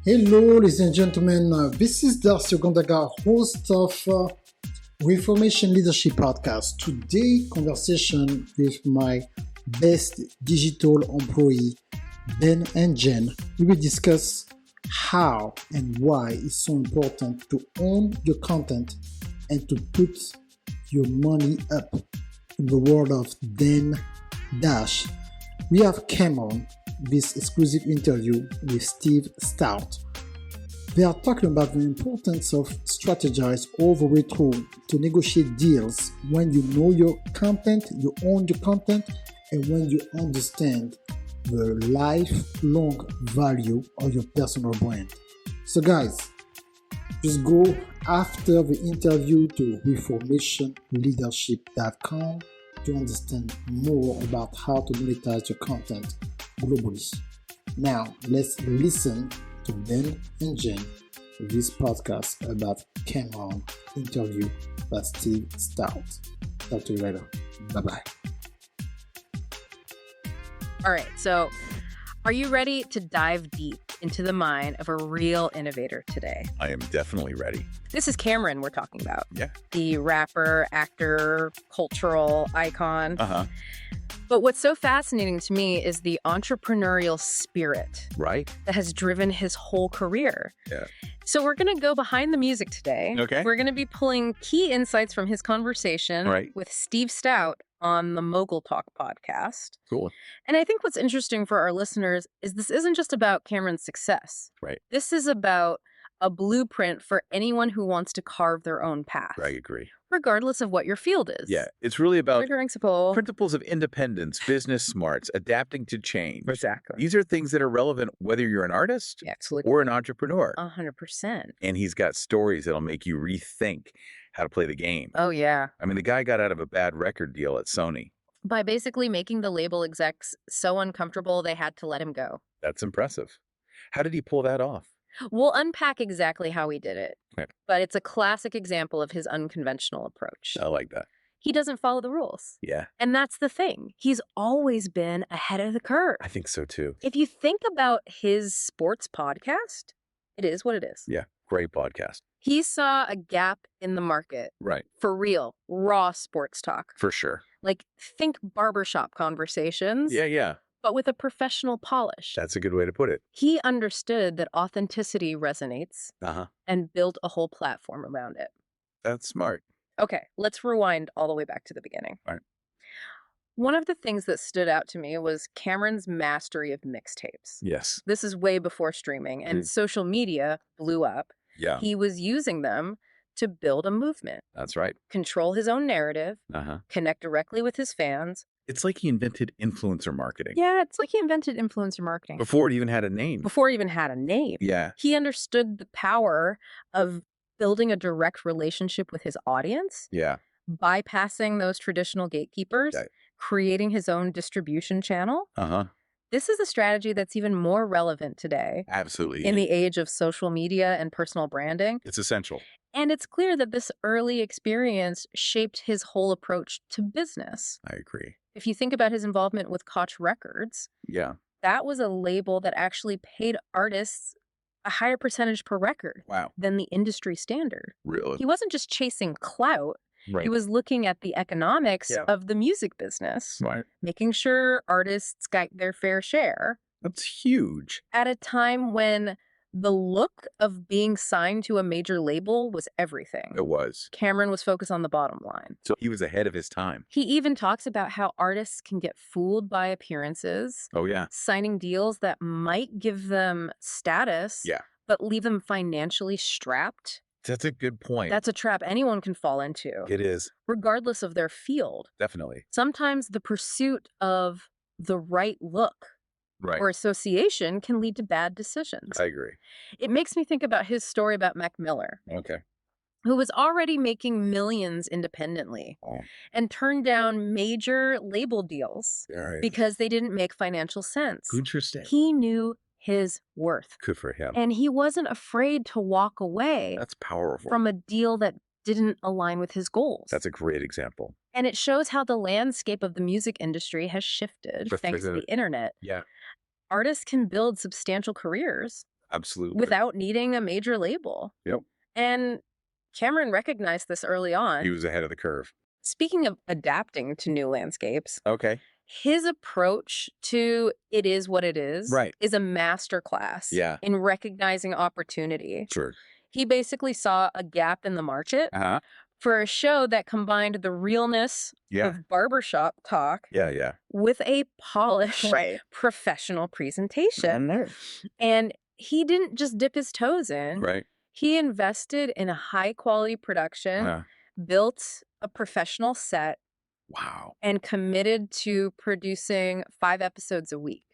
Hello, ladies and gentlemen. This is Darcy Ogandaga, host of Reformation Leadership Podcast. Today, conversation with my best digital employee, Ben and Jen. We will discuss how and why it's so important to own your content and to put your money up. In the world of Dan Dash, we have come on this exclusive interview with Steve Stoute. They are talking about the importance of strategize all the way through to negotiate deals when you know your content, you own your content, and when you understand the lifelong value of your personal brand. So guys, just go after the interview to reformationleadership.com to understand more about how to monetize your content globally. Now, let's listen to Ben and Jen, this podcast about Cameron interview by Steve Stoute. Talk to you later. Bye-bye. All right, so are you ready to dive deep into the mind of a real innovator today? I am definitely ready. This is Cameron we're talking about. Yeah. The rapper, actor, cultural icon. Uh-huh. But what's so fascinating to me is the entrepreneurial spirit Right? that has driven his whole career. Yeah. So we're going to go behind the music today. Okay. We're going to be pulling key insights from his conversation Right. with Steve Stoute on the Mogul Talk podcast. Cool. And I think what's interesting for our listeners is this isn't just about Cameron's success. Right. This is about a blueprint for anyone who wants to carve their own path, I agree. regardless of what your field is. Yeah. It's really about Principle. principles of independence, business smarts, adapting to change. Exactly. These are things that are relevant whether you're an artist Yeah, absolutely. or an entrepreneur. 100%. And he's got stories that'll make you rethink how to play the game. Oh, yeah. I mean, the guy got out of a bad record deal at Sony. By basically making the label execs so uncomfortable, they had to let him go. That's impressive. How did he pull that off? We'll unpack exactly how he did it, Okay. but it's a classic example of his unconventional approach. I like that. He doesn't follow the rules. Yeah, And that's the thing. He's always been ahead of the curve. I think so too. If you think about his sports podcast, it is what it is. Yeah, great podcast. He saw a gap in the market Right. for real, raw sports talk. For sure. Like, think barbershop conversations, Yeah. but with a professional polish. That's a good way to put it. He understood that authenticity resonates Uh-huh. and built a whole platform around it. That's smart. Okay, let's rewind all the way back to the beginning. All right. One of the things that stood out to me was Cameron's mastery of mixtapes. Yes. This is way before streaming, and social media blew up. Yeah, He was using them to build a movement, that's right. control his own narrative, Uh-huh. connect directly with his fans. It's like he invented influencer marketing Yeah, it's like he invented influencer marketing before it even had a name. before he even had a name. Yeah, He understood the power of building a direct relationship with his audience, yeah. bypassing those traditional gatekeepers, Right. creating his own distribution channel. Uh-huh. This is a strategy that's even more relevant today Absolutely. in the age of social media and personal branding. It's essential. And it's clear that this early experience shaped his whole approach to business. I agree. If you think about his involvement with Koch Records, Yeah. that was a label that actually paid artists a higher percentage per record Wow. than the industry standard. Really? He wasn't just chasing clout. Right. He was looking at the economics Yeah. of the music business, Right. making sure artists got their fair share That's huge. at a time when the look of being signed to a major label was everything. It was. Cameron was focused on the bottom line. So he was ahead of his time. He even talks about how artists can get fooled by appearances, Oh, yeah. signing deals that might give them status, Yeah. but leave them financially strapped. That's a good point. That's a trap anyone can fall into, It is. regardless of their field. Definitely. Sometimes the pursuit of the right look Right. or association can lead to bad decisions. I agree. It makes me think about his story about Mac Miller, Okay. who was already making millions independently Oh, and turned down major label deals all right. because they didn't make financial sense. Interesting. He knew his worth, Good for him. and he wasn't afraid to walk away That's powerful. from a deal that didn't align with his goals. That's a great example. And it shows how the landscape of the music industry has shifted For thanks to the- the internet. Yeah. Artists can build substantial careers Absolutely. without needing a major label. Yep. And Cameron recognized this early on. He was ahead of the curve. Speaking of adapting to new landscapes, Okay. his approach to it is what it is Right. is a masterclass Yeah. in recognizing opportunity. Sure. He basically saw a gap in the market Uh-huh. for a show that combined the realness Yeah. of barbershop talk Yeah. with a polished Right. professional presentation. there. And he didn't just dip his toes in. Right. He invested in a high quality production, Uh, built a professional set, wow. and committed to producing 5 episodes a week.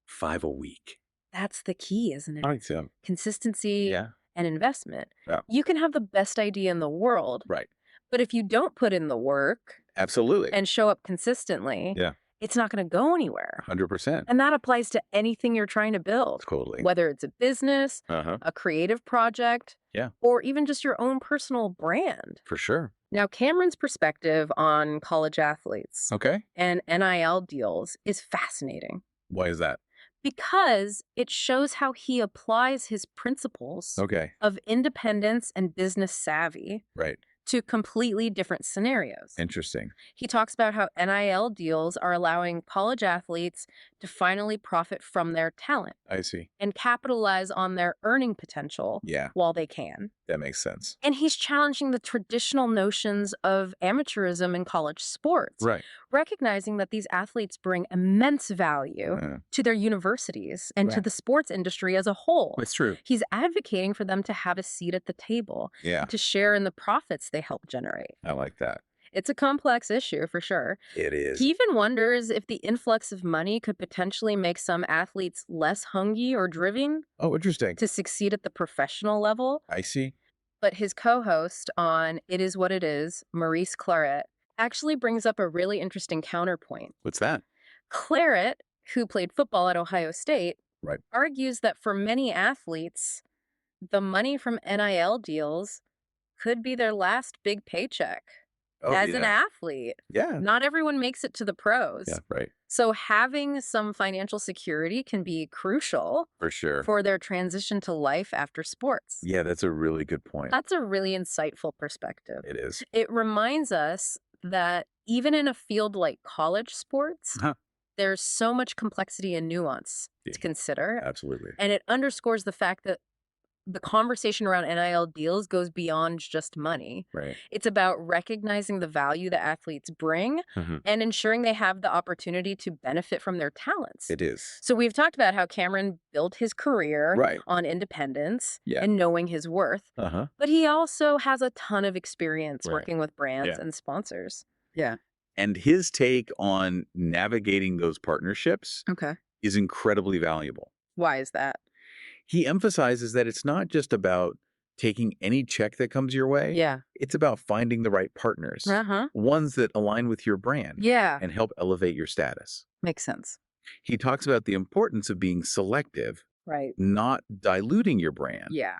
5 a week. That's the key, isn't it? I think so. Consistency Yeah. and investment. Yeah. You can have the best idea in the world, Right. but if you don't put in the work Absolutely. and show up consistently, Yeah. it's not going to go anywhere. 100%. And that applies to anything you're trying to build, Totally. whether it's a business, Uh-huh. a creative project, Yeah. or even just your own personal brand. For sure. Now, Cameron's perspective on college athletes Okay. and NIL deals is fascinating Why is that? because it shows how he applies his principles Okay. of independence and business savvy Right. to completely different scenarios. Interesting. He talks about how NIL deals are allowing college athletes to finally profit from their talent I see. and capitalize on their earning potential Yeah. while they can. That makes sense. And he's challenging the traditional notions of amateurism in college sports, Right. recognizing that these athletes bring immense value Uh, to their universities and to Right. the sports industry as a whole. it's true. He's advocating for them to have a seat at the table, Yeah. to share in the profits they help generate. I like that. It's a complex issue for sure. It is. He even wonders if the influx of money could potentially make some athletes less hungry or driven Oh, interesting. to succeed at the professional level. I see. But his co-host on It Is What It Is, Maurice Claret, actually brings up a really interesting counterpoint. What's that? Claret, who played football at Ohio State, Right. argues that for many athletes, the money from NIL deals could be their last big paycheck. Oh, As an yeah. athlete, Yeah. not everyone makes it to the pros. Yeah. Right. So having some financial security can be crucial For sure. for their transition to life after sports. Yeah, that's a really good point. That's a really insightful perspective. It is. It reminds us that even in a field like college sports, Huh. there's so much complexity and nuance Yeah. to consider. Absolutely. And it underscores the fact that the conversation around NIL deals goes beyond just money. Right. It's about recognizing the value that athletes bring Mhm. and ensuring they have the opportunity to benefit from their talents. It is. So we've talked about how Cameron built his career Right. on independence Yeah. and knowing his worth, Uh-huh. but he also has a ton of experience Right. working with brands Yeah. and sponsors. Yeah. And his take on navigating those partnerships Okay. is incredibly valuable. Why is that? He emphasizes that it's not just about taking any check that comes your way. Yeah. It's about finding the right partners, Uh-huh. ones that align with your brand Yeah. and help elevate your status. Makes sense. He talks about the importance of being selective, Right. not diluting your brand Yeah.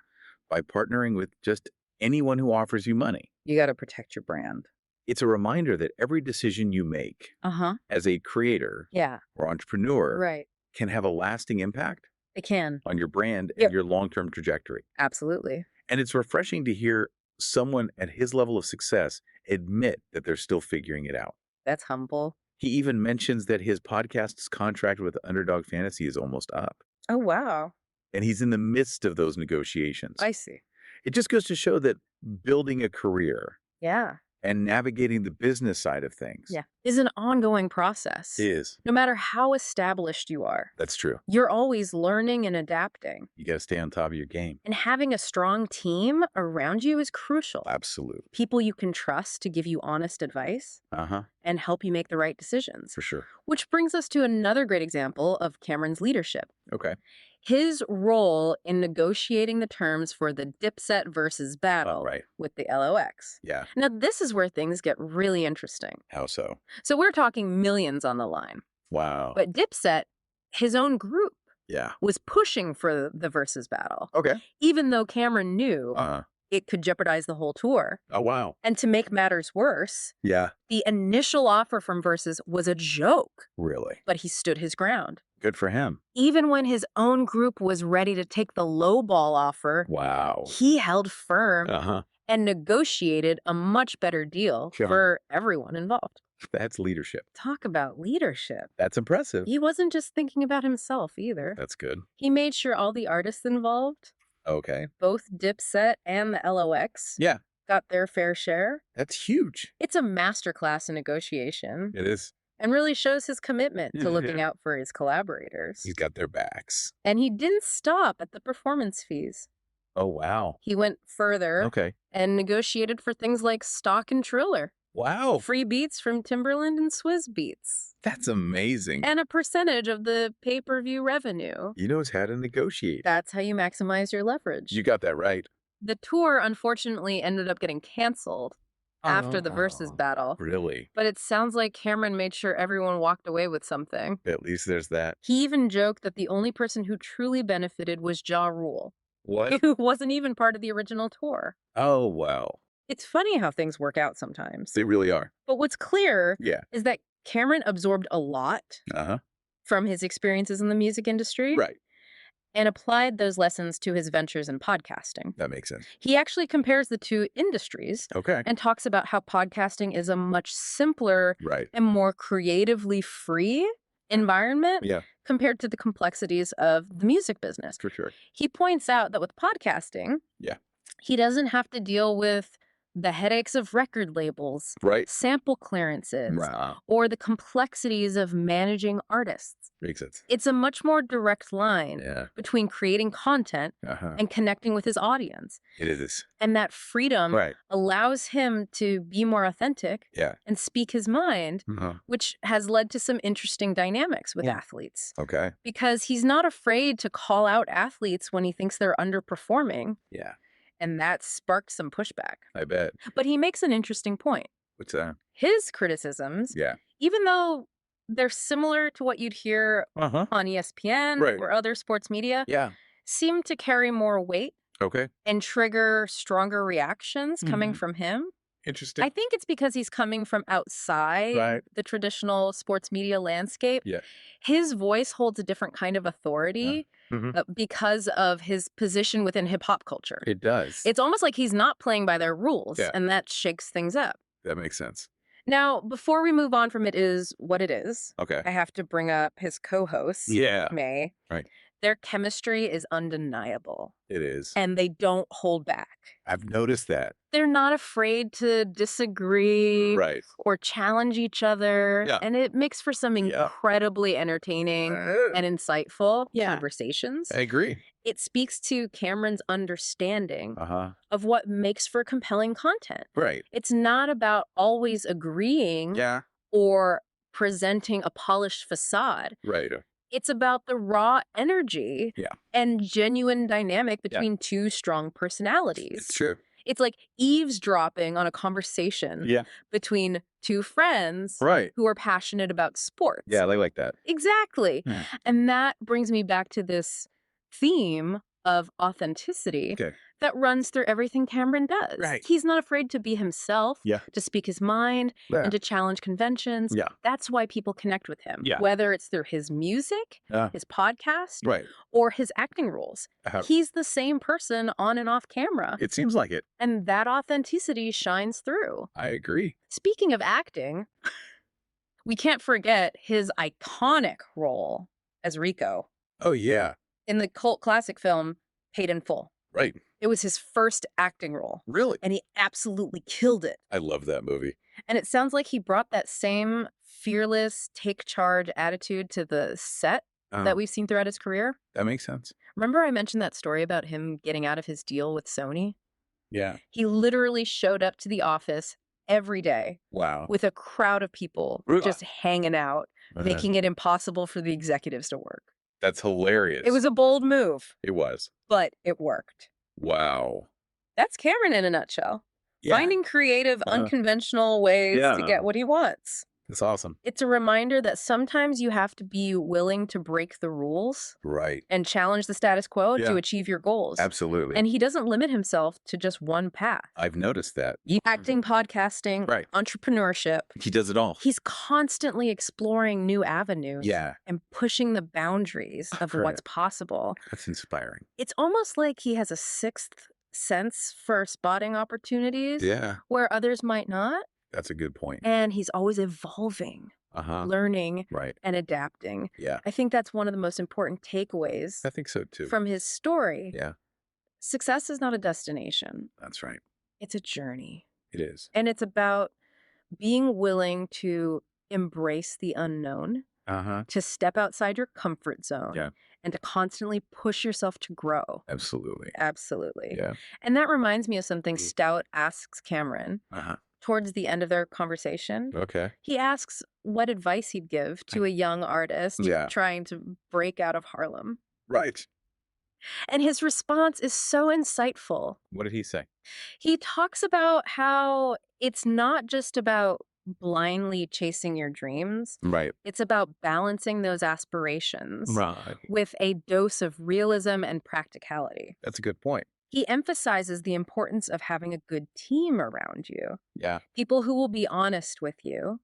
by partnering with just anyone who offers you money. You got to protect your brand. It's a reminder that every decision you make Uh-huh. as a creator Yeah. or entrepreneur Right. can have a lasting impact It can. on your brand Yep. and your long-term trajectory. Absolutely. And it's refreshing to hear someone at his level of success admit that they're still figuring it out. That's humble. He even mentions that his podcast's contract with Underdog Fantasy is almost up, Oh, wow. and he's in the midst of those negotiations. I see. It just goes to show that building a career Yeah. and navigating the business side of things Yeah. Is an ongoing process. is. No matter how established you are, That's true. you're always learning and adapting. You got to stay on top of your game. And having a strong team around you is crucial. Absolutely. People you can trust to give you honest advice Uh-huh. and help you make the right decisions. For sure. Which brings us to another great example of Cameron's leadership. Okay. His role in negotiating the terms for the Dipset versus battle Oh, right. with the LOX. Yeah. Now, this is where things get really interesting. How so? So we're talking millions on the line. Wow. But Dipset, his own group, Yeah. was pushing for the versus battle, Okay. even though Cameron knew Uh-huh. it could jeopardize the whole tour. Oh, wow. And to make matters worse, Yeah. the initial offer from Versus was a joke, Really? but he stood his ground. Good for him. Even when his own group was ready to take the lowball offer, Wow. he held firm Uh-huh. and negotiated a much better deal Sure. for everyone involved. That's leadership. Talk about leadership. That's impressive. He wasn't just thinking about himself either. That's good. He made sure all the artists involved, Okay. both Dipset and the LOX, Yeah. got their fair share. That's huge. It's a masterclass in negotiation It is. and really shows his commitment to looking Yeah. out for his collaborators. He's got their backs. And he didn't stop at the performance fees. Oh, wow. He went further Okay. and negotiated for things like stock and Triller, Wow. free beats from Timberland and Swizz Beats, That's amazing. and a percentage of the pay-per-view revenue. He knows how to negotiate. That's how you maximize your leverage. You got that right. The tour, unfortunately, ended up getting canceled after the Versus battle. Really? But it sounds like Cameron made sure everyone walked away with something. At least there's that. He even joked that the only person who truly benefited was Ja Rule, What? who wasn't even part of the original tour. Oh, wow. It's funny how things work out sometimes. They really are. But what's clear Yeah. is that Cameron absorbed a lot Uh-huh. from his experiences in the music industry Right. and applied those lessons to his ventures in podcasting. That makes sense. He actually compares the two industries Okay. and talks about how podcasting is a much simpler Right. and more creatively free environment Yeah, compared to the complexities of the music business. for sure. He points out that with podcasting, Yeah. he doesn't have to deal with the headaches of record labels, Right. sample clearances, Wow. or the complexities of managing artists. Makes sense. It's a much more direct line Yeah. between creating content Uh-huh. and connecting with his audience. It is. And that freedom Right. allows him to be more authentic Yeah. and speak his mind, Uh-huh. which has led to some interesting dynamics with Yeah. athletes. Okay. Because he's not afraid to call out athletes when he thinks they're underperforming, Yeah. and that sparked some pushback. I bet. But he makes an interesting point. What's that? His criticisms, Yeah. even though they're similar to what you'd hear Uh-huh. on ESPN Right. or other sports media, Yeah. seem to carry more weight Okay. and trigger stronger reactions coming Mhm. from him. Interesting. I think it's because he's coming from outside Right. the traditional sports media landscape. Yeah. His voice holds a different kind of authority Mhm. because of his position within hip hop culture. It does. It's almost like he's not playing by their rules, Yeah. and that shakes things up. That makes sense. Now, before we move on from It Is What It Is, Okay. I have to bring up his co-host, Yeah. May. Right. Their chemistry is undeniable, It is. and they don't hold back. I've noticed that. They're not afraid to disagree Right. or challenge each other, Yeah. and it makes for some Yeah. incredibly entertaining and insightful Yeah. conversations. I agree. It speaks to Cameron's understanding Uh-huh. of what makes for compelling content. Right. It's not about always agreeing Yeah. or presenting a polished facade. Right. It's about the raw energy Yeah. and genuine dynamic between two strong personalities. It's true. It's like eavesdropping on a conversation Yeah. between two friends Right. who are passionate about sports. Yeah, I like that. Exactly. Yeah. And that brings me back to this theme of authenticity Okay. that runs through everything Cameron does. Right. He's not afraid to be himself, Yeah. to speak his mind, Yeah. and to challenge conventions. Yeah. That's why people connect with him, Yeah. whether it's through his music, Yeah. his podcast, Right. or his acting roles. Uh, He's the same person on and off camera, It seems like it. and that authenticity shines through. I agree. Speaking of acting, we can't forget his iconic role as Rico Oh, yeah. in the cult classic film Paid in Full. Right. It was his first acting role, Really? and he absolutely killed it. I love that movie. And it sounds like he brought that same fearless, take charge attitude to the set that we've seen throughout his career. That makes sense. Remember I mentioned that story about him getting out of his deal with Sony? Yeah. He literally showed up to the office every day Wow. with a crowd of people Really? just hanging out, Uh-huh. making it impossible for the executives to work. That's hilarious. It was a bold move, It was. but it worked. Wow. That's Cameron in a nutshell. Yeah. Finding creative, Uh-huh. unconventional ways Yeah. to get what he wants. That's awesome. It's a reminder that sometimes you have to be willing to break the rules Right. and challenge the status quo Yeah. to achieve your goals. Absolutely. And he doesn't limit himself to just one path. I've noticed that. Acting, podcasting, Right. entrepreneurship. He does it all. He's constantly exploring new avenues Yeah. and pushing the boundaries of Right. what's possible. That's inspiring. It's almost like he has a sixth sense for spotting opportunities Yeah. where others might not. That's a good point. And he's always evolving, learning, Right. and adapting. Yeah. I think that's one of the most important takeaways I think so too. from his story. Yeah. Success is not a destination. That's right. It's a journey. It is. And it's about being willing to embrace the unknown, to step outside your comfort zone, Yeah. and to constantly push yourself to grow. Absolutely. Absolutely. Yeah. And that reminds me of something Stoute asks Cameron towards the end of their conversation. Okay. He asks what advice he'd give to a young artist trying to break out of Harlem. Right. And his response is so insightful. What did he say? He talks about how it's not just about blindly chasing your dreams. Right. It's about balancing those aspirations Right. with a dose of realism and practicality. That's a good point. He emphasizes the importance of having a good team around you. Yeah. People who will be honest with you,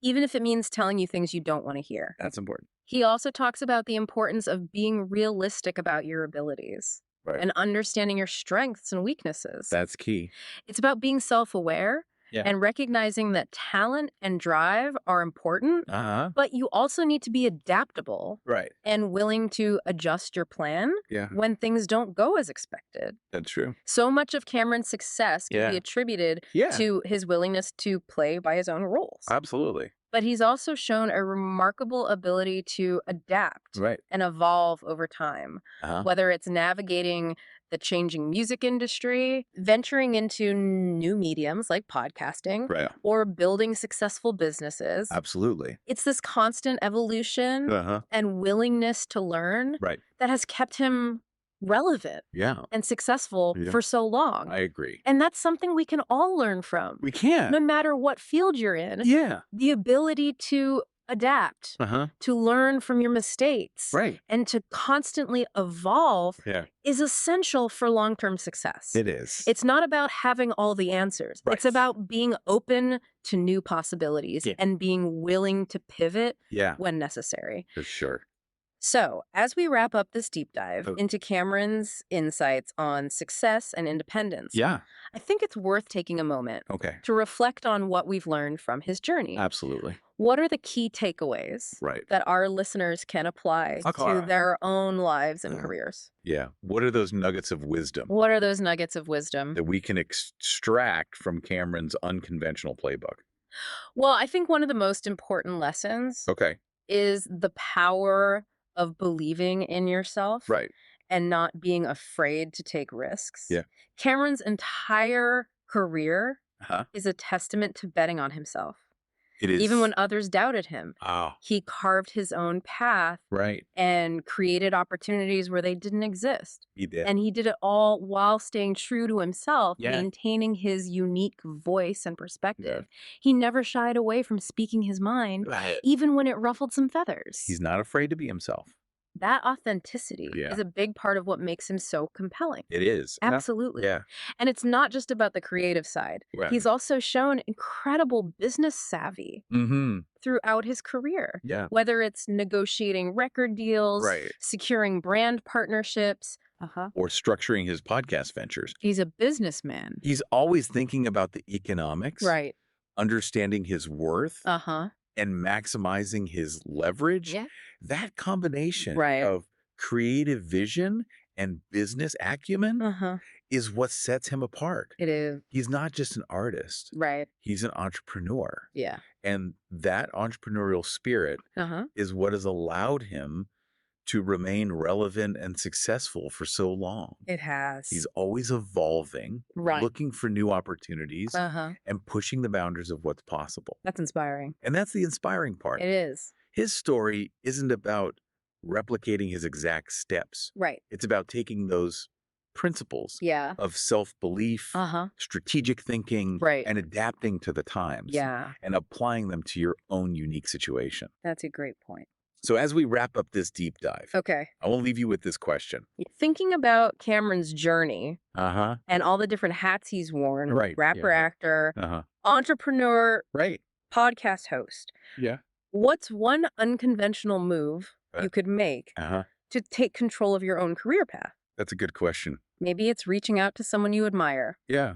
even if it means telling you things you don't want to hear. That's important. He also talks about the importance of being realistic about your abilities and understanding your strengths and weaknesses. That's key. It's about being self-aware and recognizing that talent and drive are important, but you also need to be adaptable and willing to adjust your plan when things don't go as expected. That's true. So much of Cameron's success can be attributed to his willingness to play by his own rules. Absolutely. But he's also shown a remarkable ability to adapt Right. and evolve over time, whether it's navigating the changing music industry, venturing into new mediums like podcasting, or building successful businesses. Absolutely. It's this constant evolution and willingness to learn that has kept him relevant and successful for so long. I agree. And that's something we can all learn from. We can. No matter what field you're in. Yeah. The ability to adapt, to learn from your mistakes, and to constantly evolve is essential for long-term success. It is. It's not about having all the answers. It's about being open to new possibilities and being willing to pivot when necessary. For sure. So, as we wrap up this deep dive into Cameron's insights on success and independence, I think it's worth taking a moment to reflect on what we've learned from his journey. Absolutely. What are the key takeaways that our listeners can apply to their own lives and careers? Yeah. What are those nuggets of wisdom What are those nuggets of wisdom? that we can extract from Cameron's unconventional playbook? Well, I think one of the most important lessons is the power of believing in yourself and not being afraid to take risks. Cameron's entire career is a testament to betting on himself. It is. Even when others doubted him, he carved his own path and created opportunities where they didn't exist. He did. And he did it all while staying true to himself, maintaining his unique voice and perspective. He never shied away from speaking his mind, even when it ruffled some feathers. He's not afraid to be himself. That authenticity is a big part of what makes him so compelling. It is. Absolutely. Yeah. And it's not just about the creative side. He's also shown incredible business savvy throughout his career. Whether it's negotiating record deals, securing brand partnerships, or structuring his podcast ventures. He's a businessman. He's always thinking about the economics, understanding his worth, and maximizing his leverage. That combination of creative vision and business acumen is what sets him apart. It is. He's not just an artist. He's an entrepreneur. And that entrepreneurial spirit is what has allowed him to remain relevant and successful for so long. It has. He's always evolving, looking for new opportunities, and pushing the boundaries of what's possible. That's inspiring. And that's the inspiring part. It is. His story isn't about replicating his exact steps. It's about taking those principles Yeah. of self-belief, strategic thinking, Right. and adapting to the times, Yeah. and applying them to your own unique situation. That's a great point. So as we wrap up this deep dive, Okay. I will leave you with this question. Thinking about Cameron's journey and all the different hats he's worn, Right. rapper, Yeah. actor, entrepreneur, Right. podcast host, Yeah. what's one unconventional move you could make to take control of your own career path? That's a good question. Maybe it's reaching out to someone you admire, Yeah.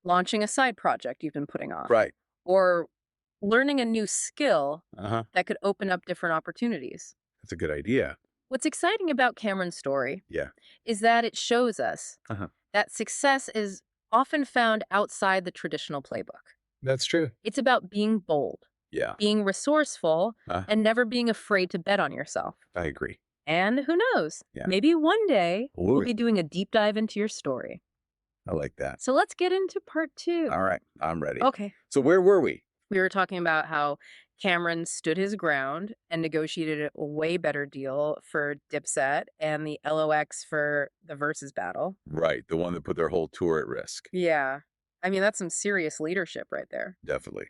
launching a side project you've been putting off, Right. or learning a new skill Uh-huh. that could open up different opportunities. That's a good idea. What's exciting about Cameron's story Yeah. is that it shows us that success is often found outside the traditional playbook. That's true. It's about being bold, Yeah. being resourceful, and never being afraid to bet on yourself. I agree. And who knows, Yeah. maybe one day we'll Ooh. be doing a deep dive into your story. I like that. So let's get into part 2. All right. I'm ready. Okay. So where were we? We were talking about how Cameron stood his ground and negotiated a way better deal for Dipset and the LOX for the Versus battle. Right. The one that put their whole tour at risk. Yeah. I mean, that's some serious leadership right there. Definitely.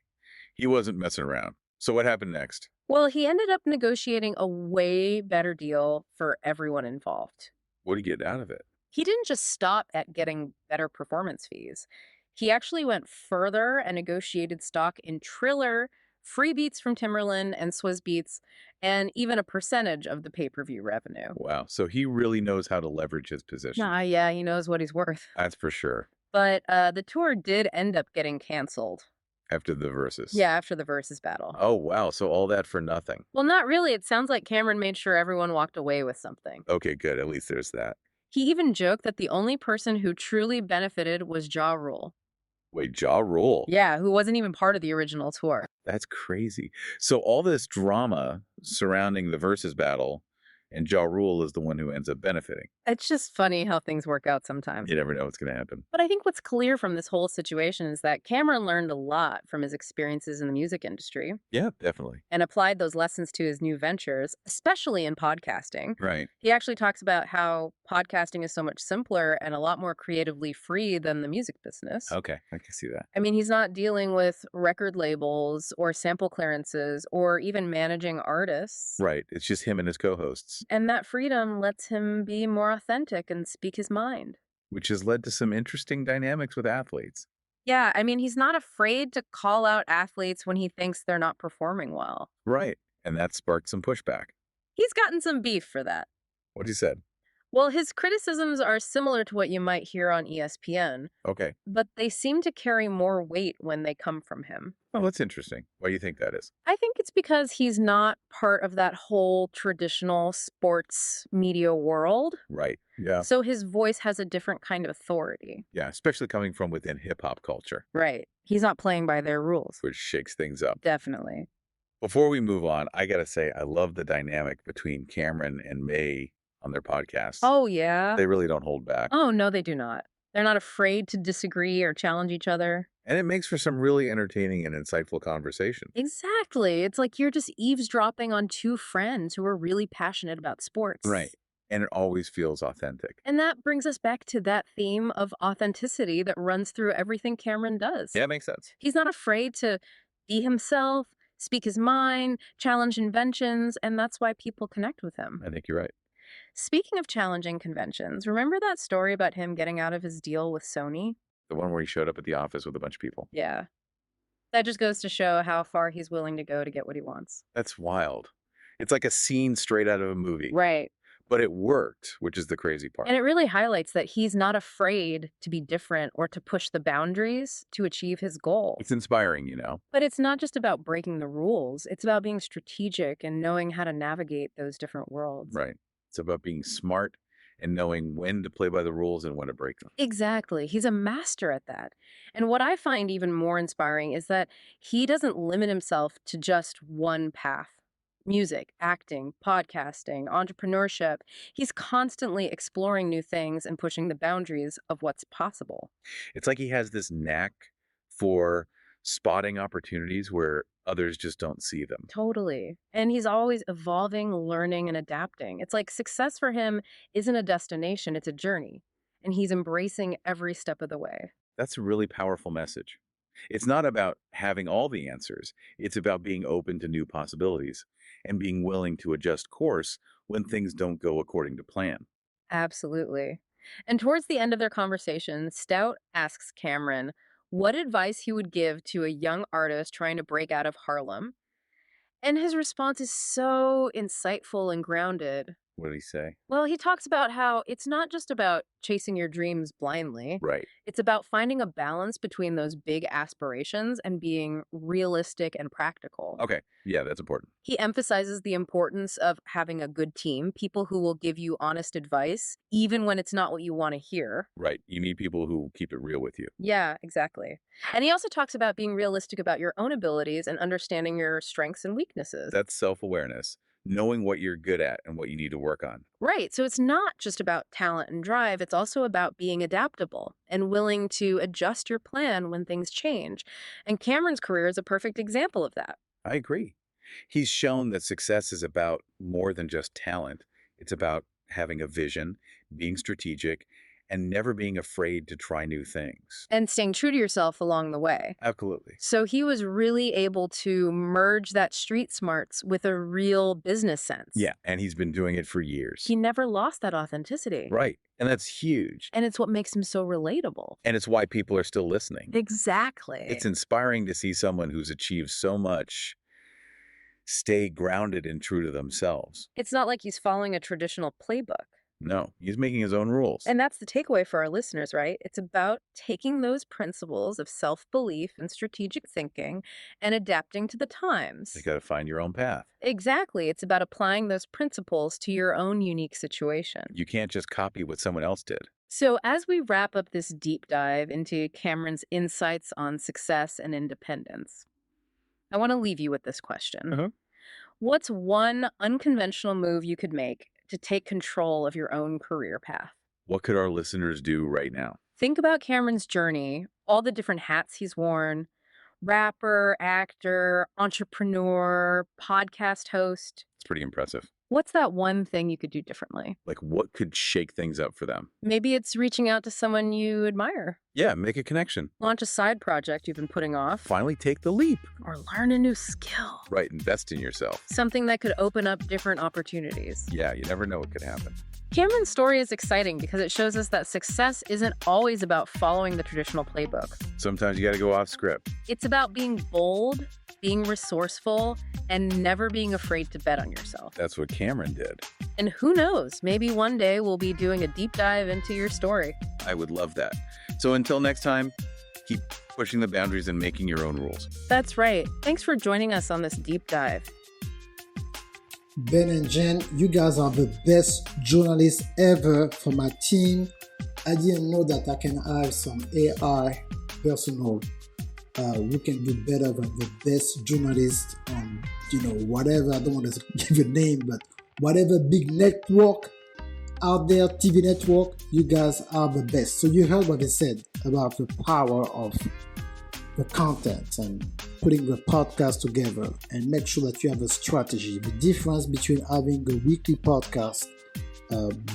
He wasn't messing around. So what happened next? Well, he ended up negotiating a way better deal for everyone involved. What did he get out of it? He didn't just stop at getting better performance fees. He actually went further and negotiated stock in Triller, free beats from Timberland and Swizz Beats, and even a percentage of the pay-per-view revenue. Wow. So he really knows how to leverage his position. Yeah, he knows what he's worth. That's for sure. But the tour did end up getting canceled. After the Versus. Yeah, after the Versus battle. Oh, wow. So all that for nothing. Well, not really. It sounds like Cameron made sure everyone walked away with something. Okay, good. At least there's that. He even joked that the only person who truly benefited was Ja Rule. Wait, Ja Rule? Yeah, who wasn't even part of the original tour. That's crazy. So all this drama surrounding the Versus battle, and Ja Rule is the one who ends up benefiting. It's just funny how things work out sometimes. You never know what's going to happen. But I think what's clear from this whole situation is that Cameron learned a lot from his experiences in the music industry. Yeah, definitely. And applied those lessons to his new ventures, especially in podcasting. Right. He actually talks about how podcasting is so much simpler and a lot more creatively free than the music business. Okay, I can see that. I mean, he's not dealing with record labels or sample clearances or even managing artists. Right. It's just him and his co-hosts. And that freedom lets him be more authentic and speak his mind. Which has led to some interesting dynamics with athletes. Yeah, I mean, he's not afraid to call out athletes when he thinks they're not performing well. Right. And that sparked some pushback. He's gotten some beef for that. What he said? Well, his criticisms are similar to what you might hear on ESPN. Okay. But they seem to carry more weight when they come from him. Oh, that's interesting. Why do you think that is? I think it's because he's not part of that whole traditional sports media world. Right. Yeah. So his voice has a different kind of authority. Yeah, especially coming from within hip-hop culture. Right. He's not playing by their rules. Which shakes things up. Definitely. Before we move on, I got to say, I love the dynamic between Cameron and May on their podcast. Oh, yeah. They really don't hold back. Oh, no, they do not. They're not afraid to disagree or challenge each other. And it makes for some really entertaining and insightful conversation. Exactly. It's like you're just eavesdropping on two friends who are really passionate about sports. Right. And it always feels authentic. And that brings us back to that theme of authenticity that runs through everything Cameron does. Yeah, it makes sense. He's not afraid to be himself, speak his mind, challenge inventions, and that's why people connect with him. I think you're right. Speaking of challenging conventions, remember that story about him getting out of his deal with Sony? The one where he showed up at the office with a bunch of people. Yeah. That just goes to show how far he's willing to go to get what he wants. That's wild. It's like a scene straight out of a movie. Right. But it worked, which is the crazy part. And it really highlights that he's not afraid to be different or to push the boundaries to achieve his goal. It's inspiring, you know. But it's not just about breaking the rules. It's about being strategic and knowing how to navigate those different worlds. Right. It's about being smart and knowing when to play by the rules and when to break them. Exactly. He's a master at that. And what I find even more inspiring is that he doesn't limit himself to just one path. Music, acting, podcasting, entrepreneurship. He's constantly exploring new things and pushing the boundaries of what's possible. It's like he has this knack for spotting opportunities where others just don't see them. Totally. And he's always evolving, learning, and adapting. It's like success for him isn't a destination, it's a journey. and he's embracing every step of the way. That's a really powerful message. It's not about having all the answers. It's about being open to new possibilities and being willing to adjust course when things don't go according to plan. Absolutely. And towards the end of their conversation, Stoute asks Cameron what advice he would give to a young artist trying to break out of Harlem. And his response is so insightful and grounded. What did he say? Well, he talks about how it's not just about chasing your dreams blindly. Right. It's about finding a balance between those big aspirations and being realistic and practical. Okay. Yeah, that's important. He emphasizes the importance of having a good team, people who will give you honest advice, even when it's not what you want to hear. Right. You need people who keep it real with you. Yeah, exactly. And he also talks about being realistic about your own abilities and understanding your strengths and weaknesses. That's self-awareness. Knowing what you're good at and what you need to work on. Right. So it's not just about talent and drive. It's also about being adaptable and willing to adjust your plan when things change. And Cameron's career is a perfect example of that. I agree. He's shown that success is about more than just talent. It's about having a vision, being strategic, and never being afraid to try new things. And staying true to yourself along the way. Absolutely. So he was really able to merge that street smarts with a real business sense. Yeah, and he's been doing it for years. He never lost that authenticity. Right, and that's huge. And it's what makes him so relatable. And it's why people are still listening. Exactly. It's inspiring to see someone who's achieved so much stay grounded and true to themselves. It's not like he's following a traditional playbook. No, he's making his own rules. And that's the takeaway for our listeners, right? It's about taking those principles of self-belief and strategic thinking and adapting to the times. You got to find your own path. Exactly. It's about applying those principles to your own unique situation. You can't just copy what someone else did. So as we wrap up this deep dive into Cameron's insights on success and independence, I want to leave you with this question. What's one unconventional move you could make to take control of your own career path? What could our listeners do right now? Think about Cameron's journey, all the different hats he's worn: rapper, actor, entrepreneur, podcast host. It's pretty impressive. What's that one thing you could do differently? Like, what could shake things up for them? Maybe it's reaching out to someone you admire. Yeah, make a connection. Launch a side project you've been putting off. Finally take the leap. Or learn a new skill. Right, invest in yourself. Something that could open up different opportunities. Yeah, you never know what could happen. Cameron's story is exciting because it shows us that success isn't always about following the traditional playbook. Sometimes you got to go off script. It's about being bold, being resourceful, and never being afraid to bet on yourself. That's what Cameron did. And who knows, maybe one day we'll be doing a deep dive into your story. I would love that. So until next time, keep pushing the boundaries and making your own rules. That's right. Thanks for joining us on this deep dive. Ben and Jen, you guys are the best journalists ever for my team. I didn't know that I can have some AI personnel who can do better than the best journalists on, whatever. I don't want to give a name, but whatever big network out there, TV network, you guys are the best. So you heard what they said about the power of the content and putting the podcast together, and make sure that you have a strategy. The difference between having a weekly podcast,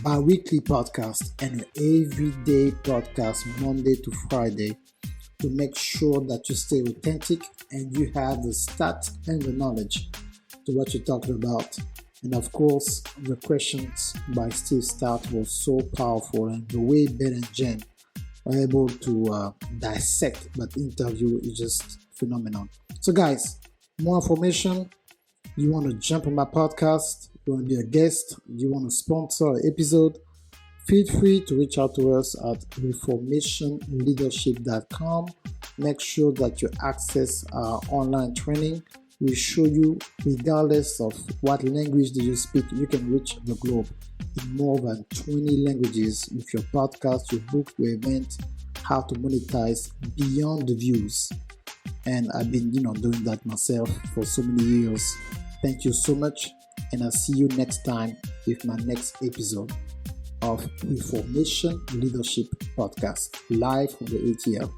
bi-weekly podcast, and an everyday podcast, Monday to Friday, to make sure that you stay authentic and you have the stats and the knowledge to what you're talking about. And of course, the questions by Steve Stoute was so powerful, and the way Ben and Jen are able to dissect that interview is just phenomenal. So guys, more information, you want to jump on my podcast, you want to be a guest, you want to sponsor an episode, feel free to reach out to us at reformationleadership.com. Make sure that you access our online training. We show you, regardless of what language do you speak, you can reach the globe in more than 20 languages with your podcast, your book, your event, how to monetize beyond the views. And I've been, doing that myself for so many years. Thank you so much, and I'll see you next time with my next episode of Reformation Leadership Podcast, live from the ATL.